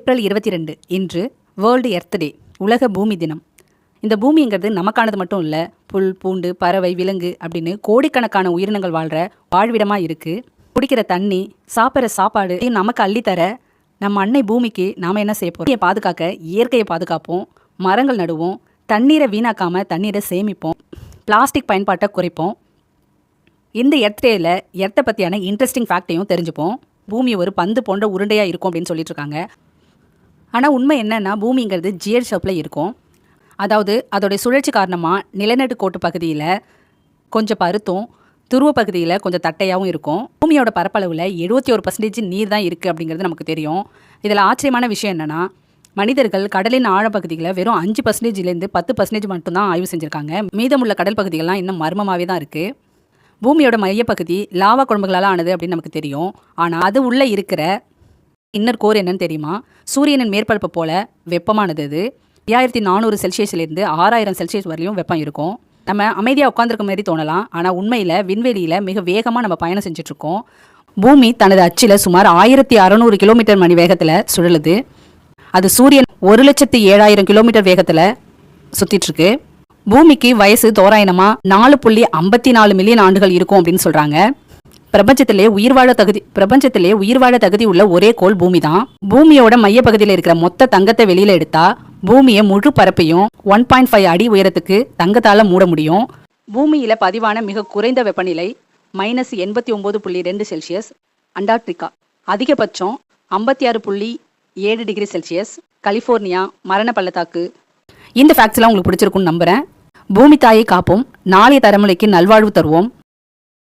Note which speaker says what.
Speaker 1: April 22 இன்று world earth டே, உலக பூமி தினம். இந்த பூமிங்கிறது நமக்கானது மட்டும் இல்லை, புல் பூண்டு பறவை விலங்கு அப்படின்னு கோடிக்கணக்கான உயிரினங்கள் வாழ்கிற வாழ்விடமாக இருக்குது. குடிக்கிற தண்ணி, சாப்பிட்ற சாப்பாடு நமக்கு அள்ளித்தர நம்ம அன்னை பூமிக்கு நாம் என்ன செய்ய போகிறோம்? பாதுகாக்க இயற்கையை பாதுகாப்போம், மரங்கள் நடுவோம், தண்ணீரை வீணாக்காமல் தண்ணீரை சேமிப்போம், பிளாஸ்டிக் பயன்பாட்டை குறைப்போம். இந்த எர்த் டேயில் எர்த்தை பற்றியான இன்ட்ரெஸ்டிங் ஃபேக்டையும் தெரிஞ்சுப்போம். பூமி ஒரு பந்து போன்ற உருண்டையாக இருக்கும் அப்படின்னு சொல்லிட்டு இருக்காங்க. ஆனால் உண்மை என்னன்னா, பூமிங்கிறது ஜியர் ஷேப்பில் இருக்கும். அதாவது அதோடைய சுழற்சி காரணமாக நிலநடு கோட்டு பகுதியில் கொஞ்சம் பருத்தும், துருவ பகுதியில் கொஞ்சம் தட்டையாகவும் இருக்கும். பூமியோட பரப்பளவில் 71% நீர் தான் இருக்குது அப்படிங்கிறது நமக்கு தெரியும். இதில் ஆச்சரியமான விஷயம் என்னென்னா, மனிதர்கள் கடலின் ஆழப்பகுதிகளை வெறும் 5%லேருந்து 10% மட்டும்தான் ஆய்வு செஞ்சுருக்காங்க. மீதமுள்ள கடல் பகுதிகள்லாம் இன்னும் மர்மமாகவே தான் இருக்குது. பூமியோட மையப்பகுதி லாவா குழம்புகளால் ஆனது அப்படின்னு நமக்கு தெரியும். ஆனால் அது உள்ளே இருக்கிற இன்னர் கோர் என்னன்னு தெரியுமா? சூரியனின் மேற்பரப்பு போல வெப்பமானது. அது 5400 செல்சியஸ்லேருந்து 6000 செல்சியஸ் வரையும் வெப்பம் இருக்கும். நம்ம அமைதியாக உட்காந்துருக்க மாதிரி தோணலாம், ஆனால் உண்மையில் விண்வெளியில் மிக வேகமாக நம்ம பயணம் செஞ்சுட்ருக்கோம். பூமி தனது அச்சில் சுமார் 1600 கிலோமீட்டர் மணி வேகத்தில் சுழலுது. அது சூரியன் 1,07,000 கிலோமீட்டர் வேகத்தில் சுற்றிட்டுருக்கு. பூமிக்கு வயசு தோராயமாக 4.54 மில்லியன் ஆண்டுகள் இருக்கும் அப்படின்னு சொல்கிறாங்க. பிரபஞ்சத்திலே உயிர் வாழ தகுதி உள்ள ஒரே கோள் பூமி தான். பூமியோட மையப்பகுதியில் இருக்கிற மொத்த தங்கத்தை வெளியில எடுத்தா பூமியை முழு பரப்பையும் 1.5 அடி உயரத்துக்கு தங்கத்தால மூட முடியும். பூமியில பதிவான மிக குறைந்த வெப்பநிலை -89.2 செல்சியஸ். அண்டார்டிகா அதிகபட்சம் 56.7 டிகிரி செல்சியஸ். கலிபோர்னியா மரண பள்ளத்தாக்கு. இந்த ஃபேக்ட்ஸ்லாம் உங்களுக்கு பிடிச்சிருக்குன்னு நம்புறேன். பூமி தாயை காப்போம், நாளைய தலைமுறைக்கு நல்வாழ்வு தருவோம்.